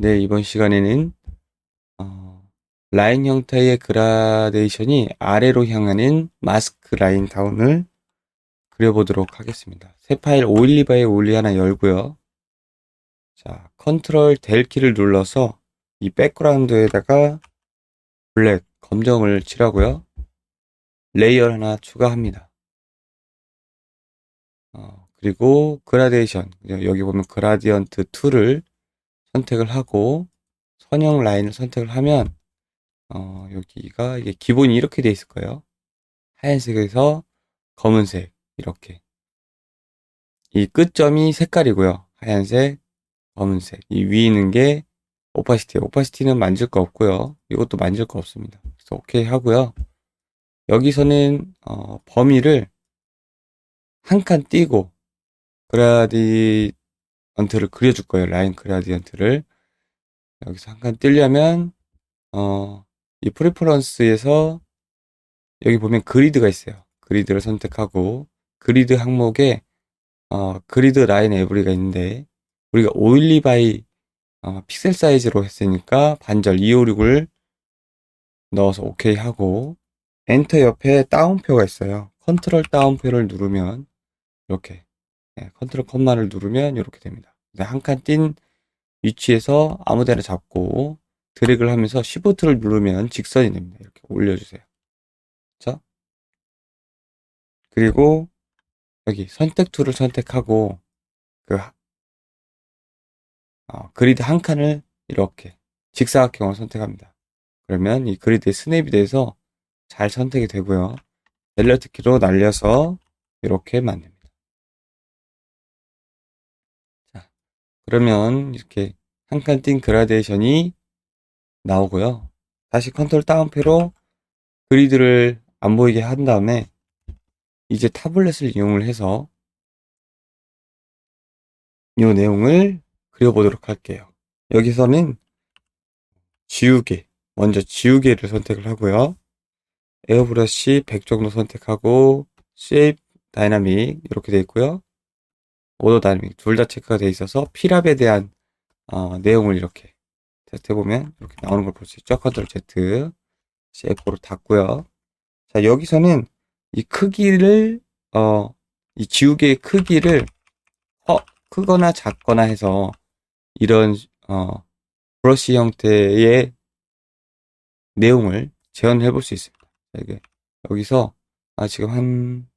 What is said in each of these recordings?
네, 이번 시간에는 라인 형태의 그라데이션이 아래로 향하는 마스크 라인 다운을 그려보도록 하겠습니다. 새 파일 512바에 올리 하나 열고요. 자, 컨트롤 델 키를 눌러서 이 백그라운드에다가 블랙, 검정을 칠하고요. 레이어 하나 추가합니다. 그리고 그라데이션, 여기 보면 그라디언트 2를 선택을 하고 선형 라인을 선택을 하면 여기가 이게 기본이 이렇게 돼 있을 거예요. 하얀색에서 검은색 이렇게 이 끝점이 색깔이고요. 하얀색, 검은색 이 위에 있는 게 오파시티는 만질 거 없고요. 이것도 만질 거 없습니다. 그래서 오케이 하고요. 여기서는 범위를 한 칸 띄고 그라디언트를 그려줄 거예요. 라인 그라디언트를 여기서 한 칸 띄려면 이 프리퍼런스에서 여기 보면 그리드가 있어요. 그리드를 선택하고 그리드 항목에 그리드 라인 에브리가 있는데 우리가 512 바이 픽셀 사이즈로 했으니까 반절 256을 넣어서 오케이 하고 엔터 옆에 다운표가 있어요. 컨트롤 다운표를 누르면 이렇게 컨트롤 컴마를 누르면 이렇게 됩니다. 한 칸 띈 위치에서 아무데나 잡고 드래그를 하면서 시프트를 누르면 직선이 됩니다. 이렇게 올려주세요. 자, 그리고 여기 선택 툴을 선택하고 그 그리드 한 칸을 이렇게 직사각형을 선택합니다. 그러면 이 그리드의 스냅이 돼서 잘 선택이 되고요. 델러트 키로 날려서 이렇게 만듭니다. 자, 그러면 이렇게 한 칸 띈 그라데이션이 나오고요. 다시 컨트롤 다운표로 그리드를 안 보이게 한 다음에 이제 타블렛을 이용을 해서 이 내용을 그려보도록 할게요. 여기서는 지우개, 먼저 지우개를 선택을 하고요. 에어브러쉬 100 정도 선택하고 쉐입 다이나믹 이렇게 되어 있고요. 오더 다이나믹 둘 다 체크가 되어 있어서 필압에 대한 내용을 이렇게 테스트 해보면 이렇게 나오는 걸 볼 수 있죠. 컨트롤 Z CF로 닫고요. 자, 여기서는 이 크기를 이 지우개의 크기를 크거나 작거나 해서 이런 브러쉬 형태의 내용을 재현해 볼 수 있습니다. 자, 이게 여기서 지금 한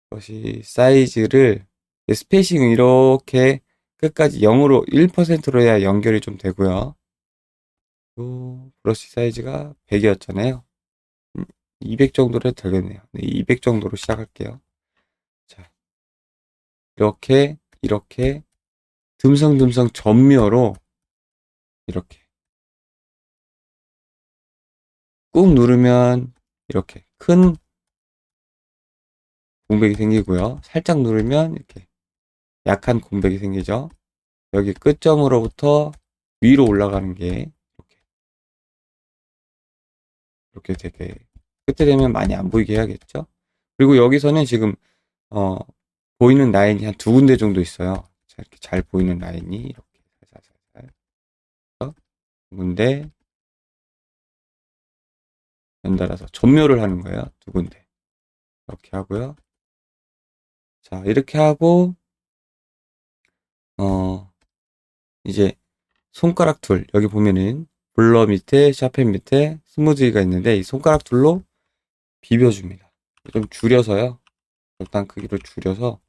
것이 사이즈를 스페이싱은 이렇게 끝까지 0으로 1%로 해야 연결이 좀 되고요. 또 브러쉬 사이즈가 100이었잖아요. 200 정도로 해도 되겠네요. 네, 200 정도로 시작할게요. 자, 이렇게 듬성듬성 전묘로 이렇게 꾹 누르면 이렇게 큰 공백이 생기고요. 살짝 누르면 이렇게 약한 공백이 생기죠. 여기 끝점으로부터 위로 올라가는 게 이렇게 되게 끝에 되면 많이 안 보이게 해야겠죠. 그리고 여기서는 지금 어, 보이는 라인이 한 두 군데 정도 있어요. 자, 이렇게 잘 보이는 라인이 이렇게 살살살살 두 군데 연달아서 점묘를 하는 거예요. 두 군데 이렇게 하고요. 자, 이렇게 하고 이제 손가락 툴 여기 보면은 블러 밑에 샤펜 밑에 스무즈가 있는데 이 손가락 툴로 비벼줍니다. 좀 줄여서요. 적당 크기로 줄여서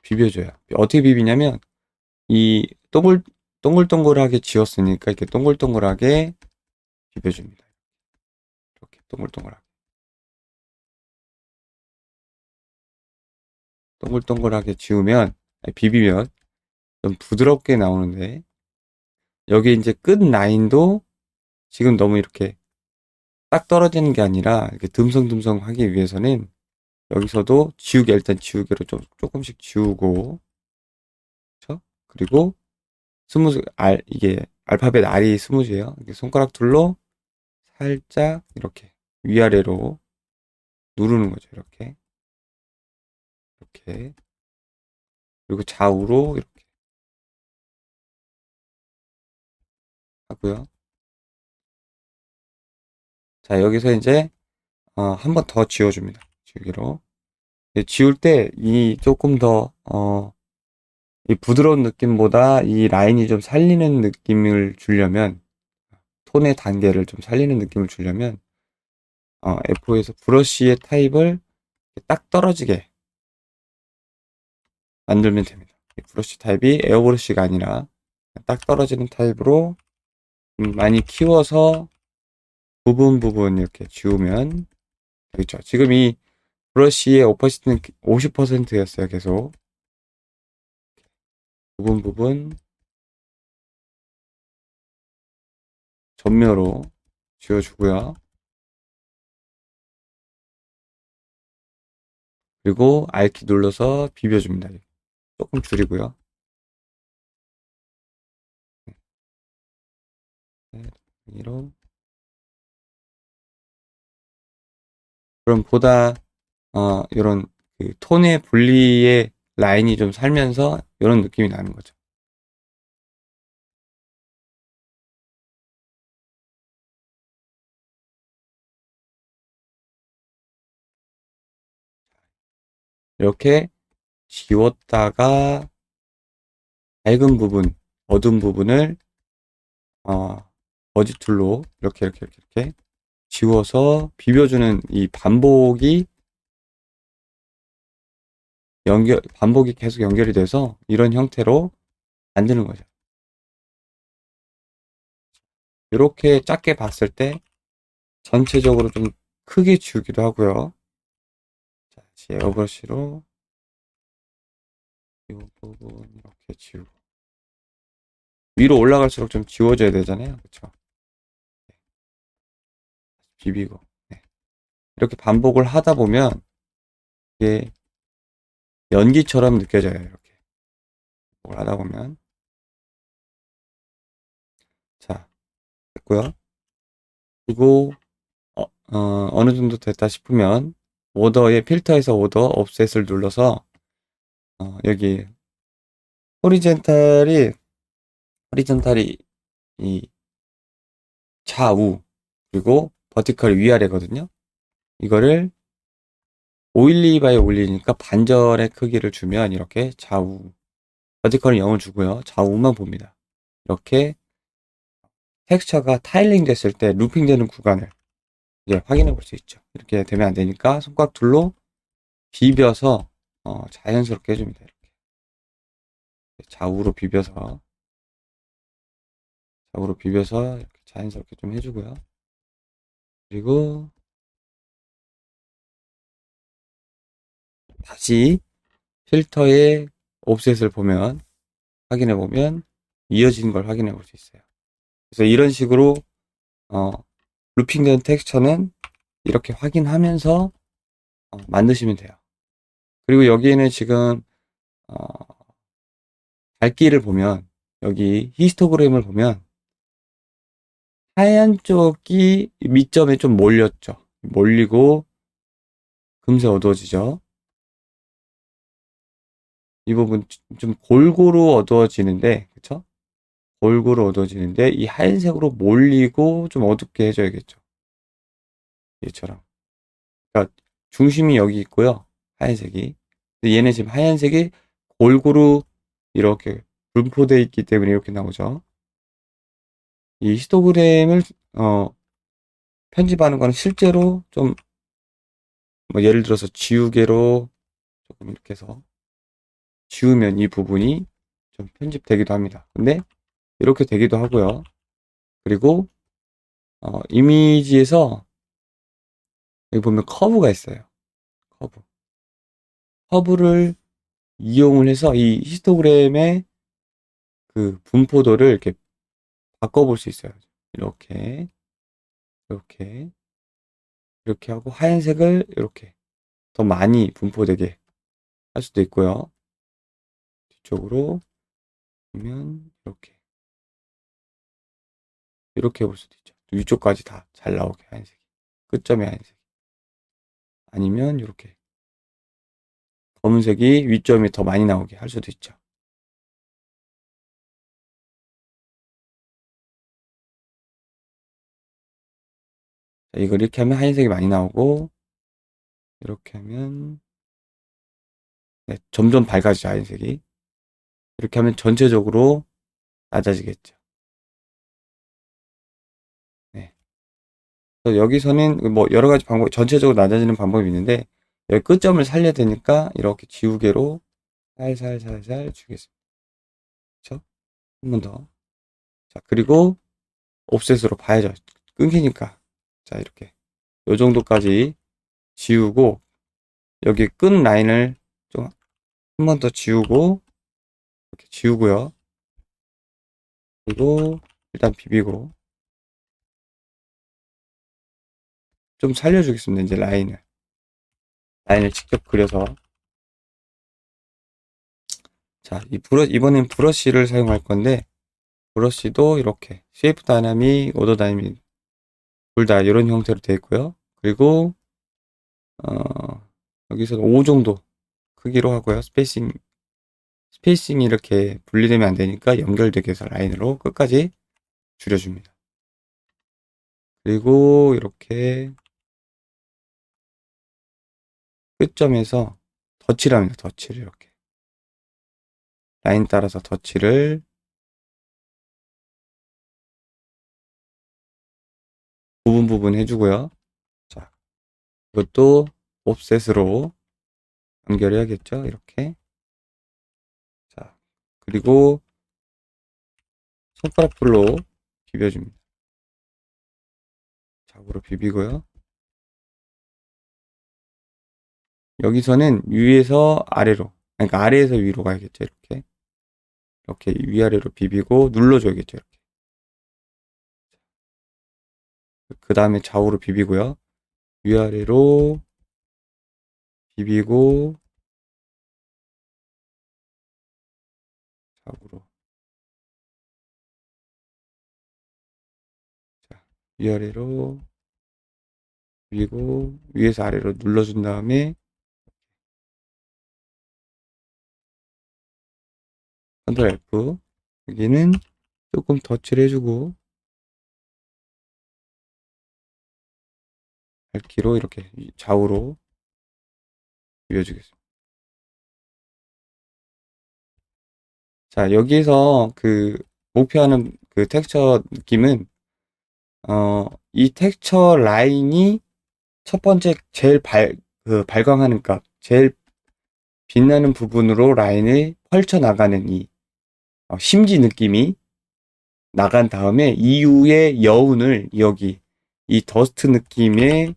비벼줘요. 어떻게 비비냐면 이 동글동글하게 지었으니까 이렇게 동글동글하게 비벼줍니다. 이렇게 동글동글하게 지우면 비비면 좀 부드럽게 나오는데 여기 이제 끝 라인도 지금 너무 이렇게 딱 떨어지는 게 아니라 이렇게 듬성듬성 하기 위해서는 여기서도 일단 지우개로 좀 조금씩 지우고 그렇죠? 그리고 이게 알파벳 R이 스무즈예요. 이렇게 손가락 툴로 살짝 이렇게 위아래로 누르는 거죠. 이렇게 그리고 좌우로 이렇게 하고요. 자, 여기서 이제 한 번 더 지워줍니다. 지우기로. 지울 때 이 조금 더 이 부드러운 느낌보다 이 라인이 좀 살리는 느낌을 주려면, 톤의 단계를 좀 살리는 느낌을 주려면 F5에서 브러쉬의 타입을 딱 떨어지게 만들면 됩니다. 브러쉬 타입이 에어브러쉬가 아니라 딱 떨어지는 타입으로 많이 키워서 부분 이렇게 지우면 되겠죠. 지금 이 브러쉬의 오퍼시티는 50%였어요. 계속 부분 전면으로 지워주고요. 그리고 R키 눌러서 비벼줍니다. 조금 줄이고요. 이런. 그럼 보다 이런 그 톤의 분리의 라인이 좀 살면서 이런 느낌이 나는 거죠. 이렇게 지웠다가 밝은 부분, 어두운 부분을 버지 툴로 이렇게 지워서 비벼주는 이 반복이 계속 연결이 돼서 이런 형태로 만드는 거죠. 이렇게 작게 봤을 때 전체적으로 좀 크게 지우기도 하고요. 자, 다시 에어브러쉬로 이 부분 이렇게 지우고 위로 올라갈수록 좀 지워져야 되잖아요. 그렇죠? 비비고 네. 이렇게 반복을 하다 보면 이게 연기처럼 느껴져요. 이렇게 반복을 하다 보면 자 됐고요. 그리고 어느 정도 됐다 싶으면 오더의 필터에서 오더 옵셋을 눌러서 여기 호리젠탈이 이 좌우 그리고 버티컬이 위아래거든요. 이거를 512 바이 올리니까 반절의 크기를 주면 이렇게 좌우 버티컬은 0을 주고요. 좌우만 봅니다. 이렇게 텍스처가 타일링 됐을 때 루핑 되는 구간을 이제 확인해 볼 수 있죠. 이렇게 되면 안 되니까 손가락 툴로 비벼서 자연스럽게 해줍니다. 이렇게 좌우로 비벼서 이렇게 자연스럽게 좀 해주고요. 그리고 다시 필터의 옵셋을 보면 확인해 보면 이어지는 걸 확인해 볼 수 있어요. 그래서 이런 식으로 루핑된 텍스처는 이렇게 확인하면서 만드시면 돼요. 그리고 여기에는 지금 밝기를 보면 여기 히스토그램을 보면 하얀 쪽이 밑점에 좀 몰렸죠. 몰리고 금세 어두워지죠. 이 부분 좀 골고루 어두워지는데, 그쵸? 골고루 어두워지는데 이 하얀색으로 몰리고 좀 어둡게 해줘야겠죠. 얘처럼. 그러니까 중심이 여기 있고요. 하얀색이. 근데 얘는 지금 하얀색이 골고루 이렇게 분포되어 있기 때문에 이렇게 나오죠. 이 히스토그램을 편집하는 거는 실제로 좀 뭐 예를 들어서 지우개로 조금 이렇게 해서 지우면 이 부분이 좀 편집되기도 합니다. 근데 이렇게 되기도 하고요. 그리고 이미지에서 여기 보면 커브가 있어요. 커브를 이용을 해서 이 히스토그램의 그 분포도를 이렇게 바꿔볼 수 있어요. 이렇게 이렇게 이렇게 하고 하얀색을 이렇게 더 많이 분포되게 할 수도 있고요. 뒤쪽으로 보면 이렇게 해볼 수도 있죠. 위쪽까지 다 잘 나오게 하얀색 끝점이 하얀색 아니면 이렇게 검은색이 위점이 더 많이 나오게 할 수도 있죠. 자, 이걸 이렇게 하면 하얀색이 많이 나오고, 이렇게 하면, 네, 점점 밝아지죠, 하얀색이. 이렇게 하면 전체적으로 낮아지겠죠. 네. 그래서 여기서는 뭐 여러 가지 방법, 전체적으로 낮아지는 방법이 있는데, 여기 끝점을 살려야 되니까, 이렇게 지우개로 살살살살 주겠습니다. 그쵸? 한 번 더. 자, 그리고 옵셋으로 봐야죠. 끊기니까. 자, 이렇게. 요 정도까지 지우고, 여기 끈 라인을 좀 한 번 더 지우고, 이렇게 지우고요. 그리고 일단 비비고, 좀 살려주겠습니다. 이제 라인을. 라인을 직접 그려서. 자, 이번엔 브러쉬를 사용할 건데, 브러쉬도 이렇게, 쉐이프 다이나믹, 오더 다이나믹, 둘 다 이런 형태로 되어 있고요. 그리고, 여기서 5 정도 크기로 하고요. 스페이싱이 이렇게 분리되면 안 되니까 연결되게 해서 라인으로 끝까지 줄여줍니다. 그리고 이렇게 끝점에서 덧칠을 합니다. 덧칠을 이렇게. 라인 따라서 덧칠을 부분 해주고요. 자, 이것도 옵셋으로 연결해야겠죠? 이렇게. 자, 그리고 손가락불로 비벼줍니다. 자구로 비비고요. 여기서는 위에서 아래로, 그러니까 아래에서 위로 가야겠죠? 이렇게. 이렇게 위아래로 비비고 눌러줘야겠죠? 이렇게. 그 다음에 좌우로 비비고요. 위아래로 비비고 좌우로. 자, 위아래로 비비고 위에서 아래로 눌러준 다음에 컨트롤 F. 여기는 조금 덧칠해주고 밝기로 이렇게 좌우로 비벼주겠습니다. 자, 여기서 그 목표하는 그 텍스처 느낌은 이 텍스처 라인이 첫 번째 제일 발광하는 값, 제일 빛나는 부분으로 라인을 펼쳐 나가는 이 심지 느낌이 나간 다음에 이후에 여운을 여기 이 더스트 느낌의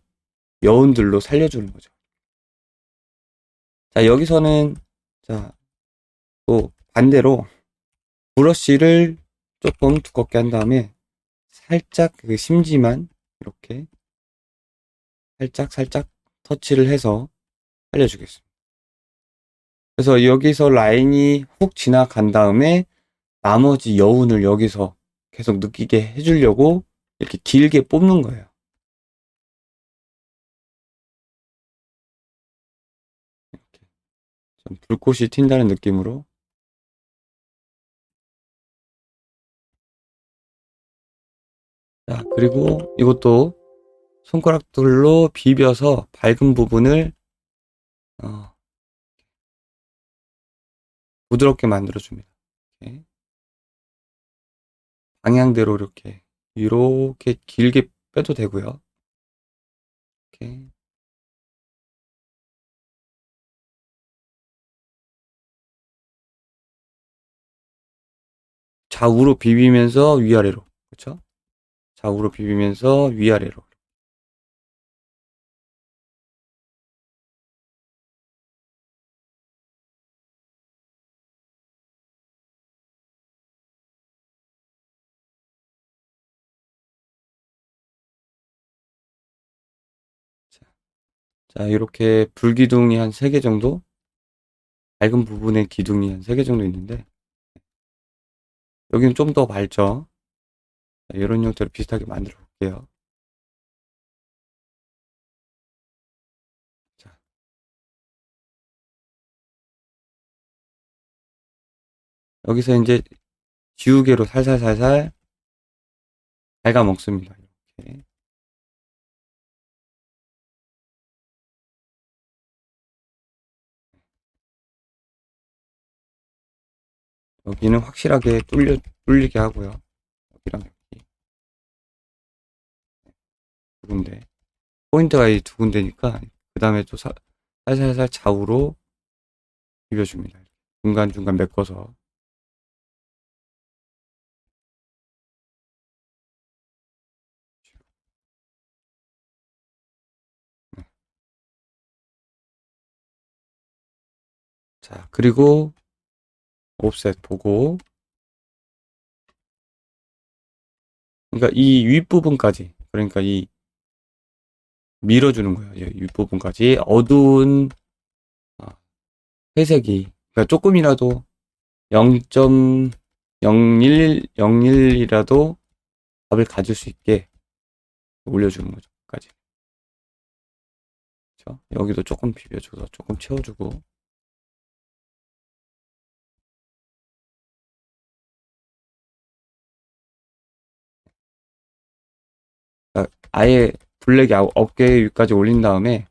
여운들로 살려주는 거죠. 자, 여기서는 자, 또 반대로 브러쉬를 조금 두껍게 한 다음에 살짝 그 심지만 이렇게 살짝 터치를 해서 살려주겠습니다. 그래서 여기서 라인이 훅 지나간 다음에 나머지 여운을 여기서 계속 느끼게 해주려고 이렇게 길게 뽑는 거예요. 이렇게 좀 불꽃이 튄다는 느낌으로. 자, 그리고 이것도 손가락들로 비벼서 밝은 부분을 어, 부드럽게 만들어줍니다. 이렇게. 방향대로 이렇게 길게 빼도 되고요. 이렇게 좌우로 비비면서 위아래로, 그렇죠? 좌우로 비비면서 위아래로. 자, 자, 이렇게 불기둥이 한 3개 정도, 밝은 부분에 기둥이 한 3개 정도 있는데 여기는 좀 더 밝죠? 자, 이런 형태로 비슷하게 만들어 볼게요. 자, 여기서 이제 지우개로 살살살살 갉아 먹습니다. 이렇게. 여기는 확실하게 뚫리게 하고요. 여기랑 여기 두 군데. 포인트가 이 두 군데니까 그 다음에 또 살살살 좌우로 비벼줍니다. 중간중간 메꿔서. 네. 자, 그리고 옵셋 보고, 그러니까 이 윗부분까지, 그러니까 이 밀어주는 거예요. 이 윗부분까지 어두운 회색이, 그러니까 조금이라도 0.01이라도 답을 가질 수 있게 올려주는 거죠. 까지. 그렇죠? 여기도 조금 비벼줘서 조금 채워주고. 그러니까 아예 블랙이 어깨 위까지 올린 다음에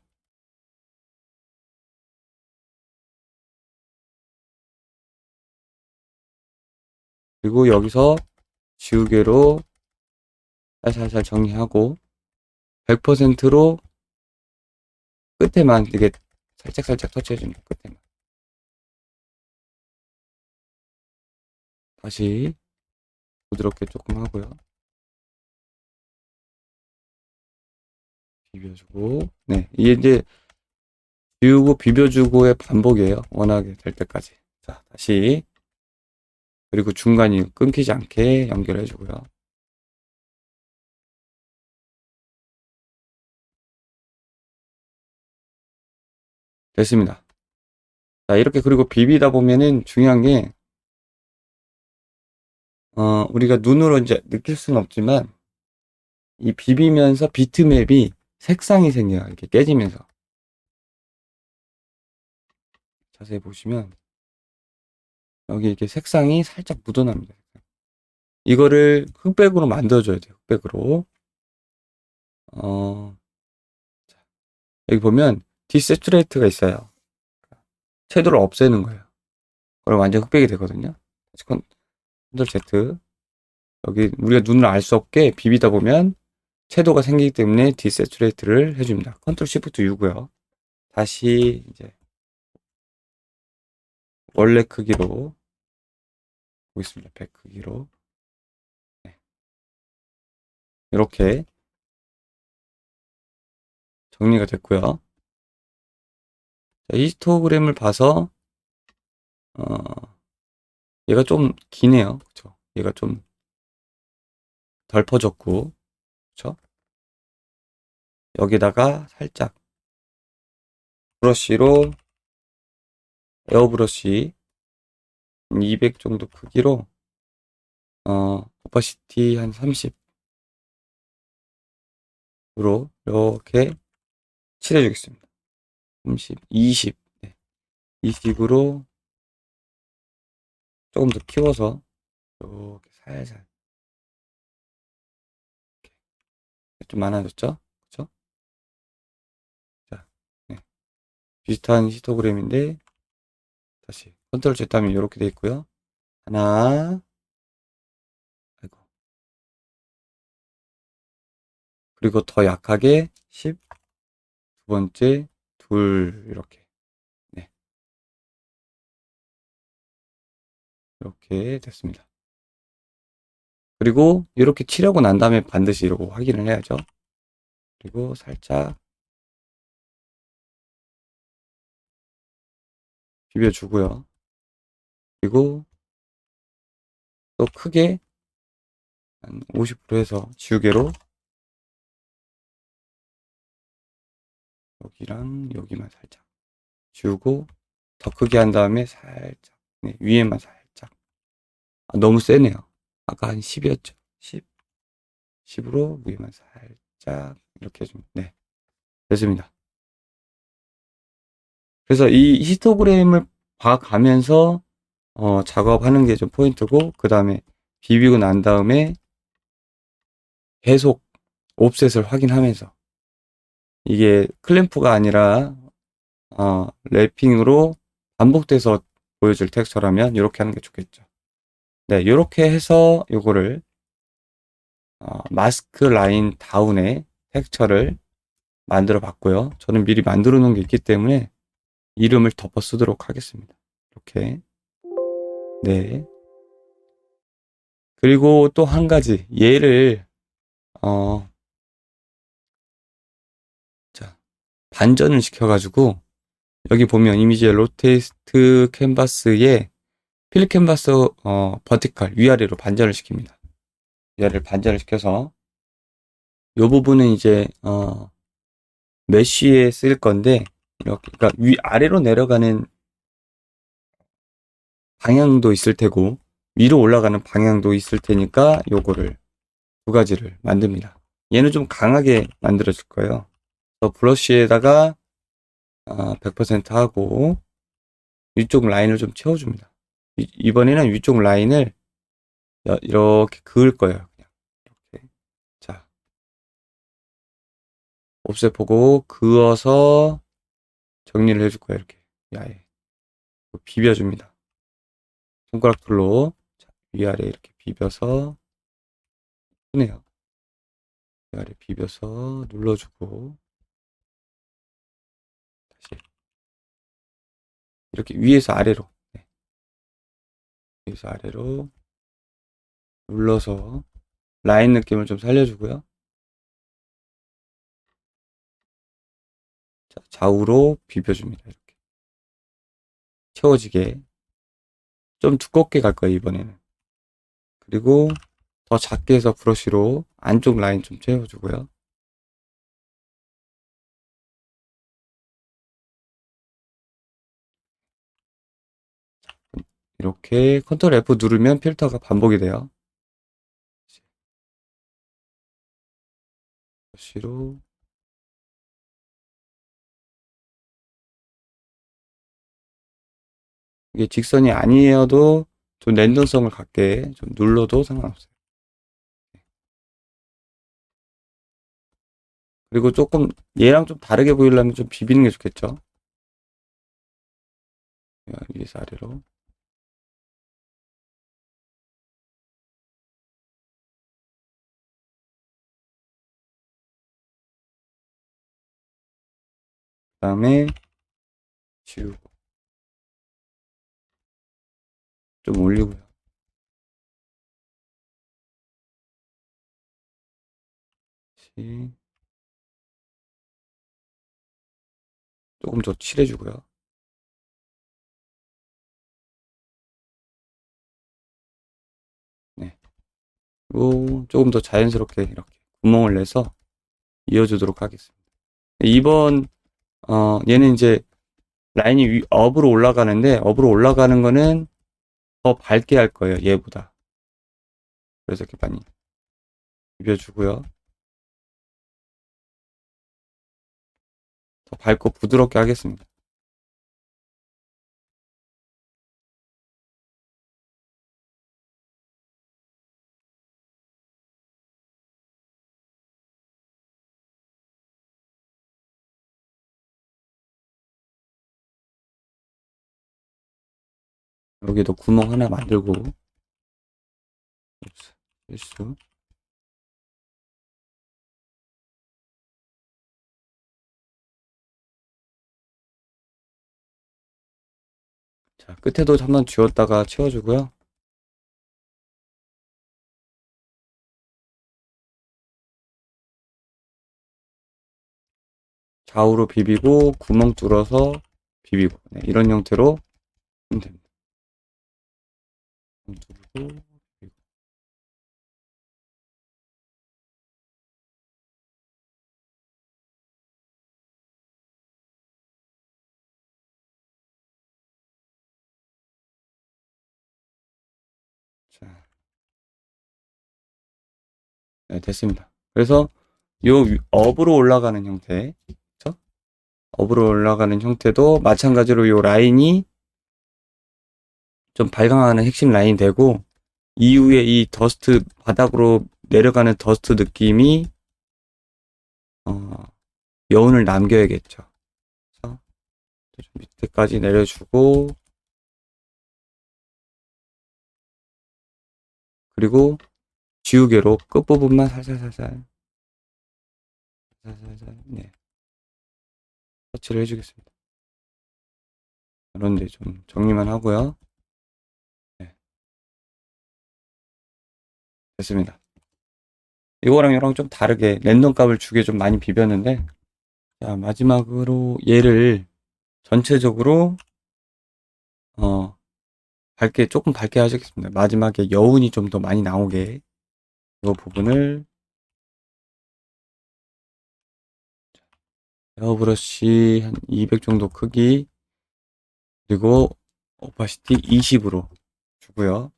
그리고 여기서 지우개로 살살살 정리하고 100%로 끝에만 이게 살짝살짝 터치해줍니다. 끝에만. 다시 부드럽게 조금 하고요. 비벼주고. 네, 이게 이제 지우고 비벼주고의 반복이에요. 원하게 될 때까지. 자, 다시. 그리고 중간이 끊기지 않게 연결해주고요. 됐습니다. 자, 이렇게 그리고 비비다 보면은 중요한 게, 우리가 눈으로 이제 느낄 수는 없지만, 이 비비면서 비트맵이 색상이 생겨요. 이렇게 깨지면서. 자세히 보시면, 여기 이렇게 색상이 살짝 묻어납니다. 이거를 흑백으로 만들어줘야 돼요. 흑백으로. 여기 보면 디세츄레이트가 있어요. 채도를 없애는 거예요. 그럼 완전 흑백이 되거든요. 컨트롤 Z. 여기 우리가 눈을 알 수 없게 비비다 보면 채도가 생기기 때문에 디세츄레이트를 해줍니다. 컨트롤 시프트 U고요. 다시 이제 원래 크기로 보겠습니다. 100 크기로. 네. 이렇게 정리가 됐고요. 자, 히스토그램을 봐서 얘가 좀 기네요. 그쵸? 얘가 좀 덜 퍼졌고, 그쵸? 여기다가 살짝 브러쉬로 에어브러쉬 200 정도 크기로 오파시티 한 30으로 이렇게 칠해주겠습니다. 30, 20, 네. 20으로 조금 더 키워서 이렇게 살살 이렇게 좀 많아졌죠? 그쵸? 자, 네. 비슷한 히스토그램인데 다시 컨트롤 Z 하면 이렇게 돼 있고요. 하나, 아이고. 그리고 더 약하게 10, 두 번째, 둘 이렇게. 네. 이렇게 됐습니다. 그리고 이렇게 칠하고 난 다음에 반드시 이러고 확인을 해야죠. 그리고 살짝 비벼주고요. 그리고 또 크게 한 50% 해서 지우개로 여기랑 여기만 살짝 지우고 더 크게 한 다음에 살짝 네, 위에만 살짝 너무 세네요. 아까 한 10이었죠. 10, 10으로 위에만 살짝 이렇게 해주면 네, 됐습니다. 그래서 이 히스토그램을 봐가면서 작업하는 게 좀 포인트고 그 다음에 비비고 난 다음에 계속 옵셋을 확인하면서 이게 클램프가 아니라 랩핑으로 반복돼서 보여줄 텍스처라면 이렇게 하는 게 좋겠죠. 네, 요렇게 해서 요거를 마스크 라인 다운의 텍스처를 만들어 봤고요. 저는 미리 만들어 놓은 게 있기 때문에 이름을 덮어 쓰도록 하겠습니다. 이렇게. 네. 그리고 또 한 가지 얘를 자, 반전을 시켜가지고 여기 보면 이미지의 로테이트 캔버스에 필 캔버스 버티컬 위아래로 반전을 시킵니다. 위아래를 반전을 시켜서 이 부분은 이제 메쉬에 쓸 건데 이렇게 그러니까 위아래로 내려가는 방향도 있을 테고 위로 올라가는 방향도 있을 테니까 요거를 두 가지를 만듭니다. 얘는 좀 강하게 만들어질 거예요. 그래서 브러쉬에다가 100% 하고 위쪽 라인을 좀 채워줍니다. 이번에는 위쪽 라인을 이렇게 그을 거예요. 그냥 이렇게. 자, 옵셋 보고 그어서 정리를 해줄 거예요. 이렇게 야에 비벼줍니다. 손가락 툴로 위아래 이렇게 비벼서 흔해요. 위아래 비벼서 눌러주고 다시 이렇게 위에서 아래로 네. 위에서 아래로 눌러서 라인 느낌을 좀 살려주고요. 자, 좌우로 비벼줍니다. 이렇게 채워지게 좀 두껍게 갈 거예요. 이번에는. 그리고 더 작게 해서 브러쉬로 안쪽 라인 좀 채워주고요. 이렇게 컨트롤 F 누르면 필터가 반복이 돼요. 브러쉬로 이게 직선이 아니어도 좀 랜덤성을 갖게 좀 눌러도 상관없어요. 그리고 조금 얘랑 좀 다르게 보이려면 좀 비비는 게 좋겠죠. 위에서 아래로. 그 다음에 지우고 좀 올리고요. 다시 조금 더 칠해주고요. 네. 그리고 조금 더 자연스럽게 이렇게 구멍을 내서 이어주도록 하겠습니다. 이번 얘는 이제 라인이 업으로 올라가는데 업으로 올라가는 거는 더 밝게 할 거예요. 얘보다. 그래서 이렇게 많이 비벼주고요. 더 밝고 부드럽게 하겠습니다. 여기도 구멍 하나 만들고 실수. 자, 끝에도 한번 쥐었다가 채워주고요. 좌우로 비비고 구멍 뚫어서 비비고 네, 이런 형태로 하면 됩니다. 뚫고 비비고. 자, 네, 됐습니다. 그래서 요 업으로 올라가는 형태, 그쵸? 업으로 올라가는 형태도 마찬가지로 요 라인이 좀 발광하는 핵심 라인 되고 이후에 이 더스트 바닥으로 내려가는 더스트 느낌이 여운을 남겨야겠죠. 그래서 좀 밑에까지 내려주고 그리고 지우개로 끝부분만 살살살살 네, 터치를 해주겠습니다. 그런데 좀 정리만 하고요. 네, 됐습니다. 이거랑 이거랑 좀 다르게 랜덤 값을 주게 좀 많이 비볐는데, 자, 마지막으로 얘를 전체적으로 조금 밝게 하시겠습니다. 마지막에 여운이 좀 더 많이 나오게 이 부분을 에어브러쉬 한 200 정도 크기, 그리고 오파시티 20으로 주고요.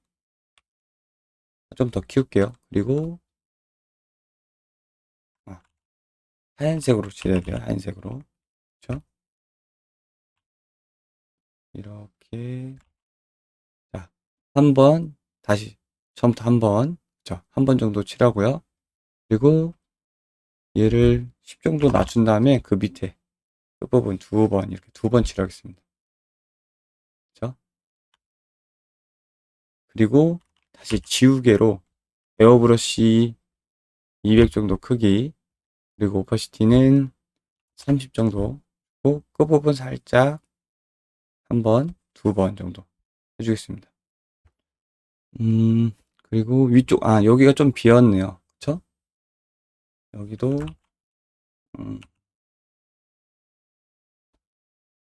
좀 더 키울게요. 그리고 하얀색으로 칠해야 돼요. 하얀색으로. 그렇죠? 이렇게. 자, 한번 다시 처음부터 한번, 한 번 정도 칠하고요. 그리고 얘를 10 정도 낮춘 다음에 그 밑에 끝부분 2번, 이렇게 2번 칠하겠습니다. 그렇죠? 그리고 다시 지우개로 에어브러쉬 200 정도 크기, 그리고 오퍼시티는 30 정도, 끝부분 살짝 한 번, 2번 정도 해주겠습니다. 그리고 위쪽, 여기가 좀 비었네요. 그쵸? 여기도,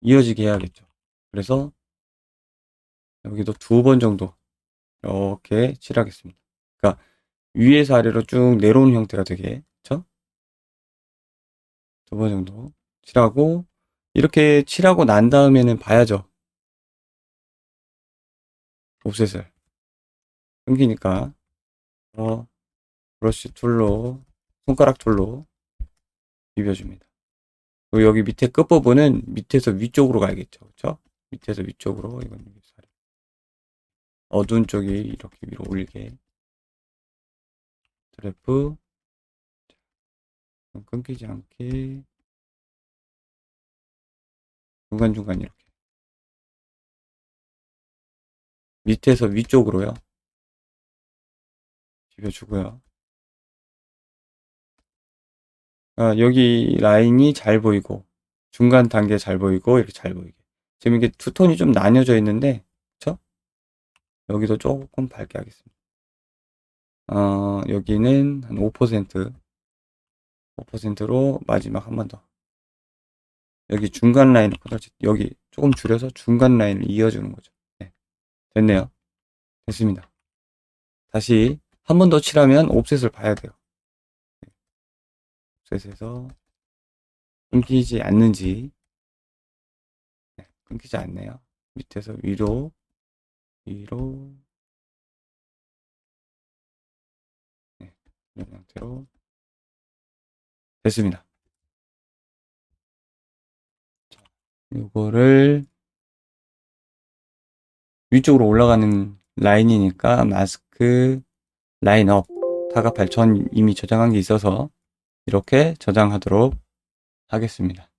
이어지게 해야겠죠. 그래서 여기도 2번 정도 이렇게 칠하겠습니다. 그러니까 위에서 아래로 쭉 내려오는 형태가 되게, 그쵸? 2번 정도 칠하고, 이렇게 칠하고 난 다음에는 봐야죠. 옵셋을. 끊기니까, 브러쉬 툴로, 손가락 툴로 비벼줍니다. 그리고 여기 밑에 끝부분은 밑에서 위쪽으로 가야겠죠. 그쵸? 밑에서 위쪽으로, 이건 어두운 쪽이 이렇게 위로 올리게. 드래프, 끊기지 않게, 중간중간 이렇게. 밑에서 위쪽으로요. 비벼주고요. 여기 라인이 잘 보이고, 중간 단계 잘 보이고, 이렇게 잘 보이게. 지금 이게 투톤이 좀 나뉘어져 있는데, 그쵸? 여기도 조금 밝게 하겠습니다. 여기는 한 5%로 마지막 한 번 더. 여기 중간 라인을, 여기 조금 줄여서 중간 라인을 이어주는 거죠. 네, 됐네요. 됐습니다. 다시 한 번 더 칠하면 옵셋을 봐야 돼요. 옵셋에서 끊기지 않는지. 네, 끊기지 않네요. 밑에서 위로, 위로, 네, 이런 형태로 됐습니다. 이거를 위쪽으로 올라가는 라인이니까 마스크 라인업 타가팔 전 이미 저장한 게 있어서 이렇게 저장하도록 하겠습니다.